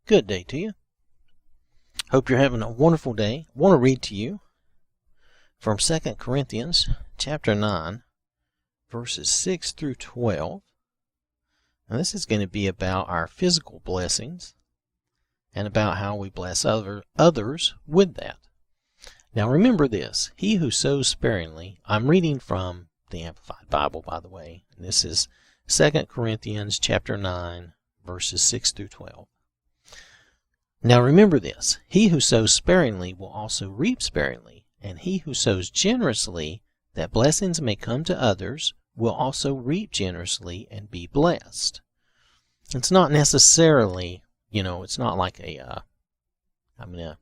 Good day to you. Hope you're having a wonderful day. I want to read to you from 2 Corinthians chapter 9, verses 6 through 12. Now this is going to be about our physical blessings and about how we bless others with that. Now remember this, he who sows sparingly, I'm reading from the Amplified Bible, by the way. This is 2 Corinthians chapter 9, verses 6 through 12. Now remember this, he who sows sparingly will also reap sparingly, and he who sows generously, that blessings may come to others, will also reap generously and be blessed. It's not necessarily, it's not like I'm going to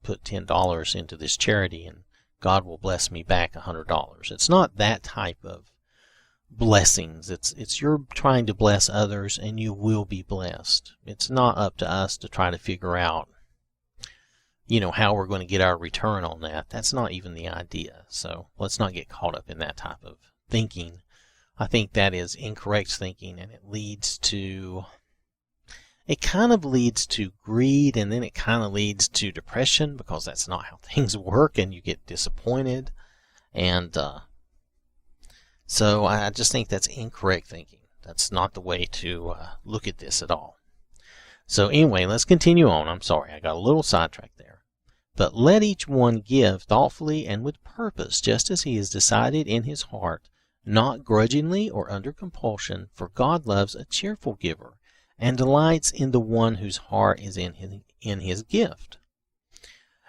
put $10 into this charity and God will bless me back $100. It's not that type of blessings. It's you're trying to bless others and you will be blessed. It's not up to us to try to figure out how we're going to get our return on that. That's not even the idea. So let's not get caught up in that type of thinking. I think that is incorrect thinking, and it kind of leads to greed, and then it kind of leads to depression, because that's not how things work, and you get disappointed. And so I just think that's incorrect thinking. That's not the way to look at this at all. So anyway, let's continue on. I'm sorry, I got a little sidetracked there. But let each one give thoughtfully and with purpose, just as he has decided in his heart, not grudgingly or under compulsion, for God loves a cheerful giver, and delights in the one whose heart is in his gift.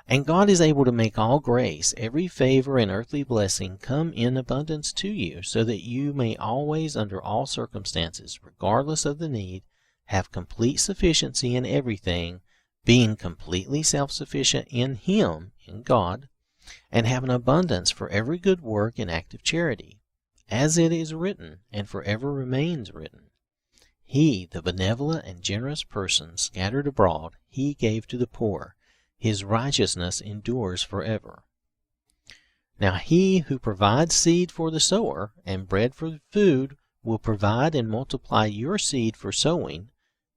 And God is able to make all grace, every favor and earthly blessing come in abundance to you, so that you may always, under all circumstances, regardless of the need, have complete sufficiency in everything, being completely self-sufficient in Him, in God, and have an abundance for every good work and act of charity, as it is written, and forever remains written. He, the benevolent and generous person, scattered abroad, He gave to the poor. His righteousness endures forever. Now he who provides seed for the sower and bread for food will provide and multiply your seed for sowing,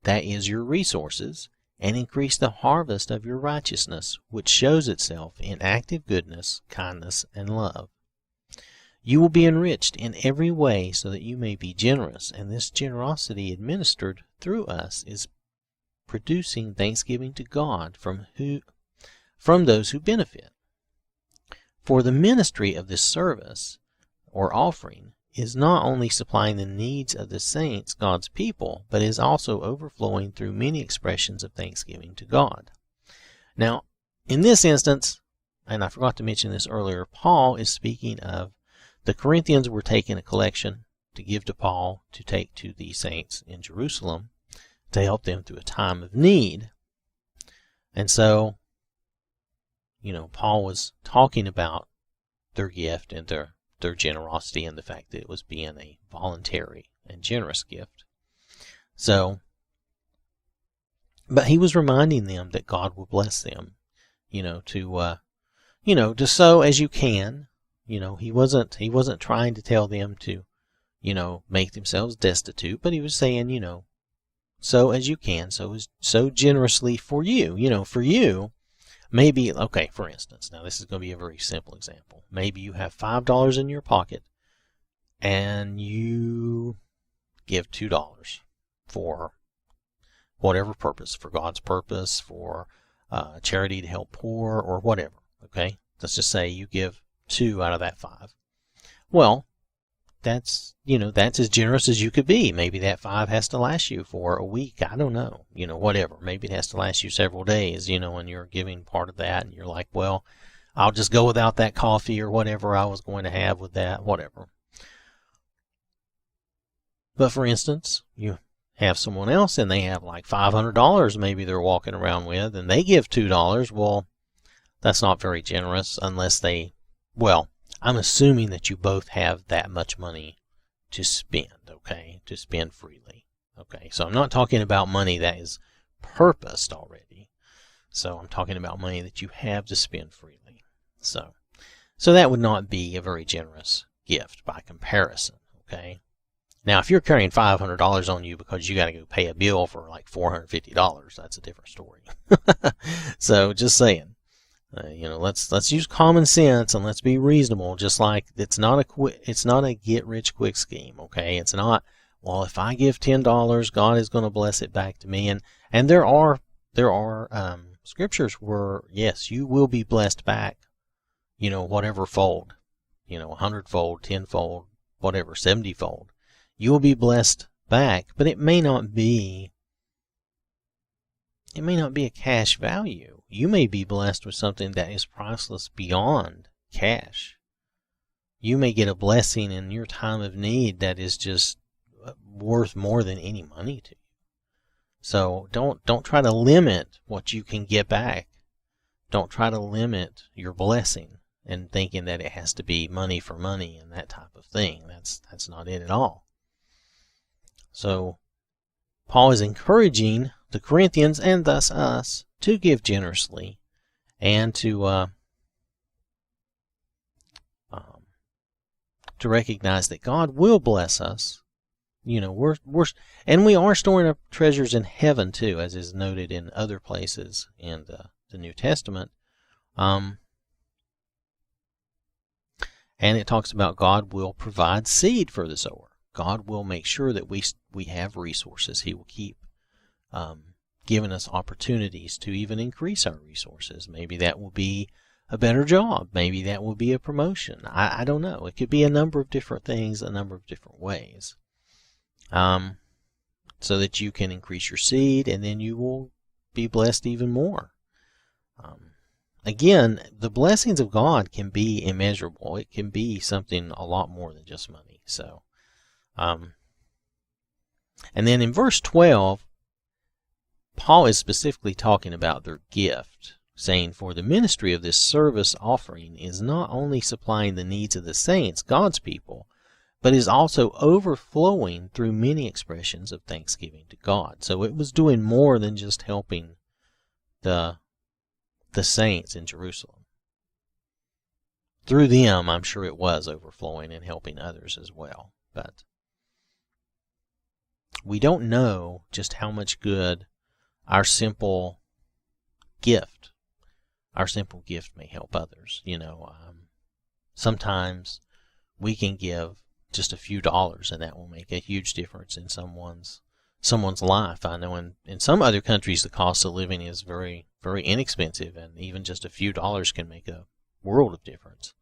that is your resources, and increase the harvest of your righteousness, which shows itself in active goodness, kindness, and love. You will be enriched in every way so that you may be generous, and this generosity administered through us is producing thanksgiving to God from those who benefit. For the ministry of this service, or offering, is not only supplying the needs of the saints, God's people, but is also overflowing through many expressions of thanksgiving to God. Now, in this instance, and I forgot to mention this earlier, Paul is speaking of the Corinthians were taking a collection to give to Paul to take to the saints in Jerusalem to help them through a time of need. And so, Paul was talking about their gift and their generosity and the fact that it was being a voluntary and generous gift. So, but he was reminding them that God will bless them, to sow as you can. He wasn't trying to tell them to, make themselves destitute, but he was saying, sow as you can, sow generously for you. For you, maybe, okay, for instance, now this is going to be a very simple example. Maybe you have $5 in your pocket and you give $2 for whatever purpose, for God's purpose, for charity to help poor, or whatever, okay? Let's just say you give 2 out of that 5. Well, that's as generous as you could be. Maybe that 5 has to last you for a week. I don't know. Whatever. Maybe it has to last you several days, and you're giving part of that, and you're like, well, I'll just go without that coffee or whatever I was going to have with that, whatever. But for instance, you have someone else and they have like $500 maybe they're walking around with, and they give $2. Well, that's not very generous unless I'm assuming that you both have that much money to spend, okay? To spend freely, okay? So I'm not talking about money that is purposed already. So I'm talking about money that you have to spend freely. So that would not be a very generous gift by comparison, okay? Now, if you're carrying $500 on you because you got to go pay a bill for like $450, that's a different story. So, just saying, let's use common sense and let's be reasonable. Just like it's not a get rich quick scheme. Okay, it's not. Well, if I give $10, God is going to bless it back to me. And there are scriptures where yes, you will be blessed back. Whatever fold, 100-fold, 10-fold, whatever, 70-fold. You will be blessed back, but it may not be a cash value. You may be blessed with something that is priceless beyond cash. You may get a blessing in your time of need that is just worth more than any money to you. So don't try to limit what you can get back. Don't try to limit your blessing and thinking that it has to be money for money and that type of thing. That's not it at all. So Paul is encouraging the Corinthians and thus us to give generously and to recognize that God will bless us. We are storing up treasures in heaven too, as is noted in other places in the New Testament. And it talks about God will provide seed for the sower. God will make sure that we have resources. He will keep giving us opportunities to even increase our resources. Maybe that will be a better job. Maybe that will be a promotion. I don't know. It could be a number of different things, a number of different ways. So that you can increase your seed and then you will be blessed even more. Again, the blessings of God can be immeasurable. It can be something a lot more than just money. So, and then in verse 12, Paul is specifically talking about their gift, saying, "For the ministry of this service offering is not only supplying the needs of the saints, God's people, but is also overflowing through many expressions of thanksgiving to God." So it was doing more than just helping the saints in Jerusalem. Through them, I'm sure it was overflowing and helping others as well. But we don't know just how much good our simple gift may help others. Sometimes we can give just a few dollars and that will make a huge difference in someone's life. I know in some other countries the cost of living is very, very inexpensive, and even just a few dollars can make a world of difference.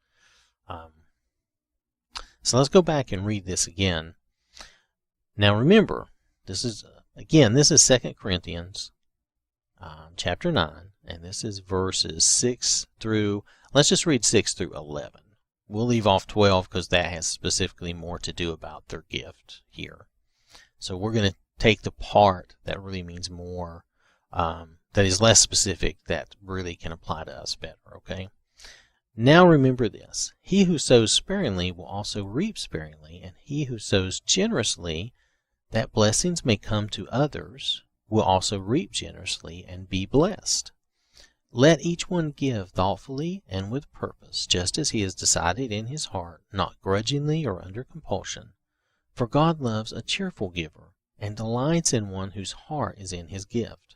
So let's go back and read this again. Now remember, this is 2 Corinthians chapter 9, and this is verses 6 through, let's just read 6 through 11. We'll leave off 12 because that has specifically more to do about their gift here. So we're going to take the part that really means more, that is less specific, that really can apply to us better, okay? "Now remember this, he who sows sparingly will also reap sparingly, and he who sows generously, that blessings may come to others, will also reap generously and be blessed. Let each one give thoughtfully and with purpose, just as he has decided in his heart, not grudgingly or under compulsion. For God loves a cheerful giver, and delights in one whose heart is in his gift.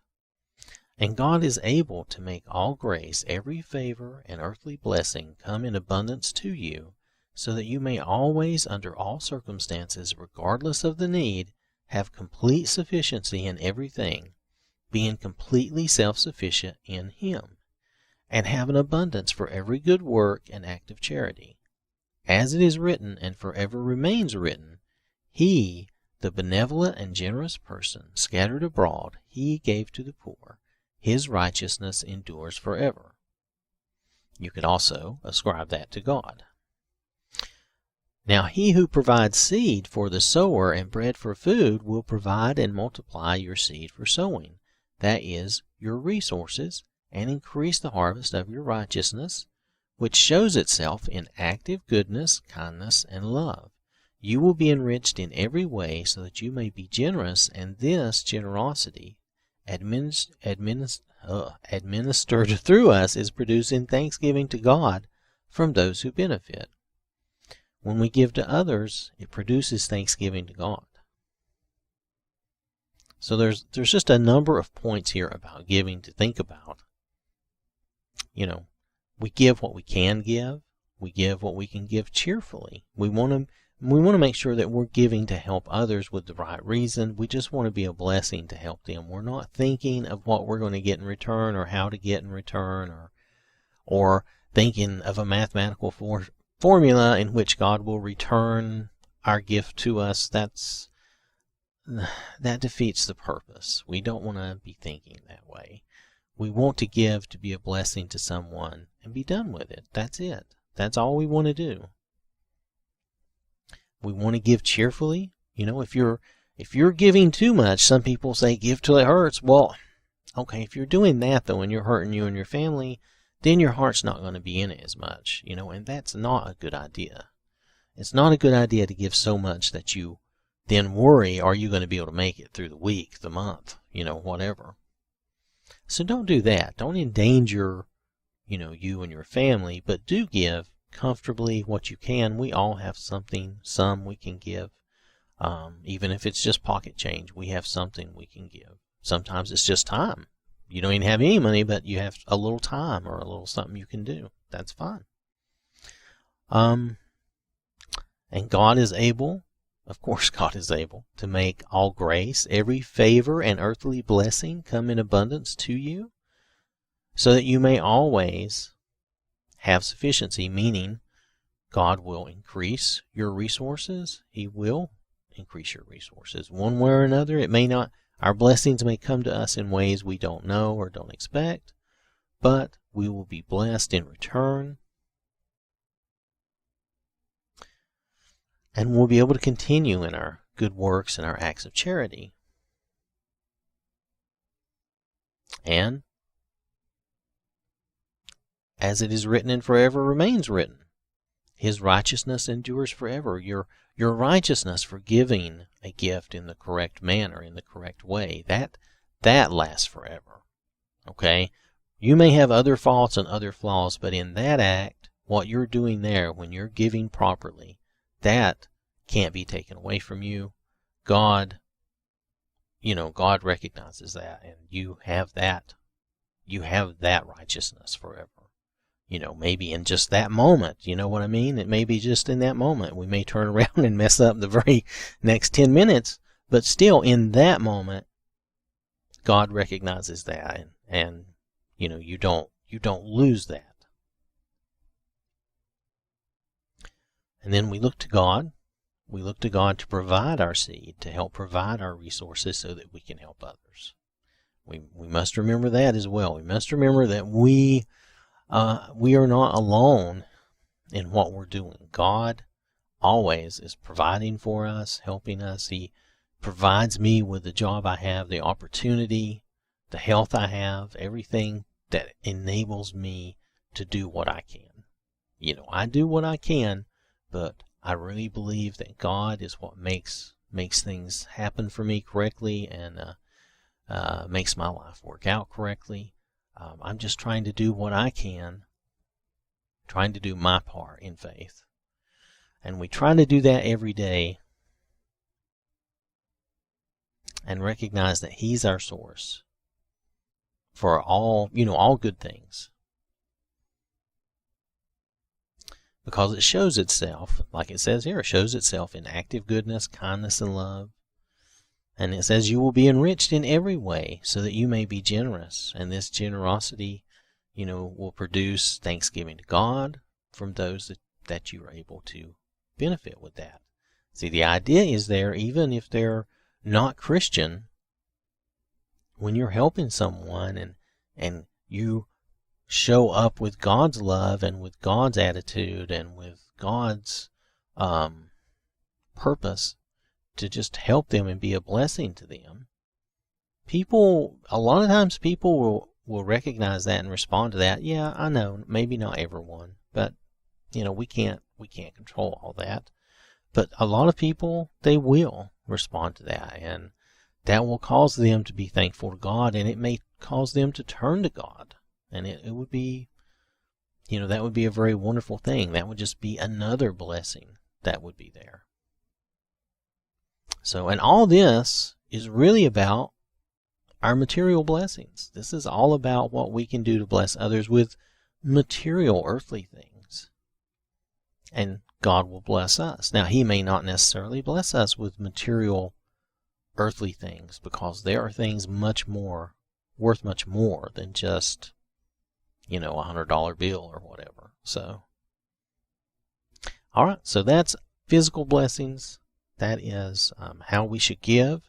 And God is able to make all grace, every favor, and earthly blessing come in abundance to you, so that you may always, under all circumstances, regardless of the need, have complete sufficiency in everything, being completely self-sufficient in Him, and have an abundance for every good work and act of charity. As it is written, and forever remains written, He, the benevolent and generous person, scattered abroad, He gave to the poor. His righteousness endures forever. You could also ascribe that to God. Now he who provides seed for the sower and bread for food will provide and multiply your seed for sowing, that is, your resources, and increase the harvest of your righteousness, which shows itself in active goodness, kindness, and love. You will be enriched in every way so that you may be generous, and this generosity administered through us is producing thanksgiving to God from those who benefit. when we give to others, it produces thanksgiving to God. So there's just a number of points here about giving to think about. We give what we can give. We give what we can give cheerfully. We want to make sure that we're giving to help others with the right reason. We just want to be a blessing to help them. We're not thinking of what we're going to get in return or how to get in return or thinking of a mathematical formula in which God will return our gift to us. That defeats the purpose. We don't want to be thinking that way. We want to give to be a blessing to someone and be done with it. That's it. That's all we want to do. We want to give cheerfully. If you're giving too much, some people say give till it hurts. Well, okay, if you're doing that though and you're hurting you and your family, then your heart's not going to be in it as much, and that's not a good idea. It's not a good idea to give so much that you then worry, are you going to be able to make it through the week, the month, whatever. So don't do that. Don't endanger, you and your family, but do give comfortably what you can. We all have some we can give. Even if it's just pocket change, we have something we can give. Sometimes it's just time. You don't even have any money, but you have a little time or a little something you can do. That's fine. And God is able, of course God is able, to make all grace, every favor and earthly blessing come in abundance to you, so that you may always have sufficiency, meaning God will increase your resources. He will increase your resources. One way or another, our blessings may come to us in ways we don't know or don't expect, but we will be blessed in return. And we'll be able to continue in our good works and our acts of charity. And as it is written and forever remains written, His righteousness endures forever. Your righteousness for giving a gift in the correct manner, in the correct way, that lasts forever. Okay? You may have other faults and other flaws, but in that act, what you're doing there, when you're giving properly, that can't be taken away from you. God recognizes that, and you have that righteousness forever. Maybe in just that moment, you know what I mean? It may be just in that moment. We may turn around and mess up the very next 10 minutes, but still in that moment, God recognizes that, and you don't lose that. And then we look to God. We look to God to provide our seed, to help provide our resources so that we can help others. We must remember that as well. We must remember that we are not alone in what we're doing. God always is providing for us, helping us. He provides me with the job I have, the opportunity, the health I have, everything that enables me to do what I can. I do what I can, but I really believe that God is what makes things happen for me correctly and makes my life work out correctly. I'm just trying to do what I can, trying to do my part in faith. And we try to do that every day and recognize that He's our source for all good things. Because it shows itself, like it says here, it shows itself in active goodness, kindness, and love. And it says you will be enriched in every way so that you may be generous. And this generosity, will produce thanksgiving to God from those that you are able to benefit with that. See, the idea is there, even if they're not Christian, when you're helping someone and you show up with God's love and with God's attitude and with God's purpose to just help them and be a blessing to them, a lot of times people will recognize that and respond to that. Yeah, I know, maybe not everyone, but we can't control all that. But a lot of people, they will respond to that, and that will cause them to be thankful to God, and it may cause them to turn to God. And it would be, that would be a very wonderful thing. That would just be another blessing that would be there. So, and all this is really about our material blessings. This is all about what we can do to bless others with material earthly things. And God will bless us. Now, He may not necessarily bless us with material earthly things, because there are things much more, worth much more than just, a $100 bill or whatever. So, all right, so that's physical blessings. That is how we should give.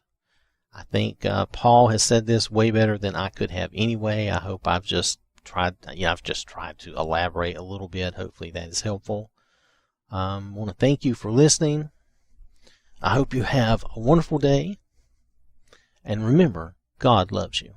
I think Paul has said this way better than I could have anyway. I hope I've just tried to elaborate a little bit. Hopefully that is helpful. I want to thank you for listening. I hope you have a wonderful day. And remember, God loves you.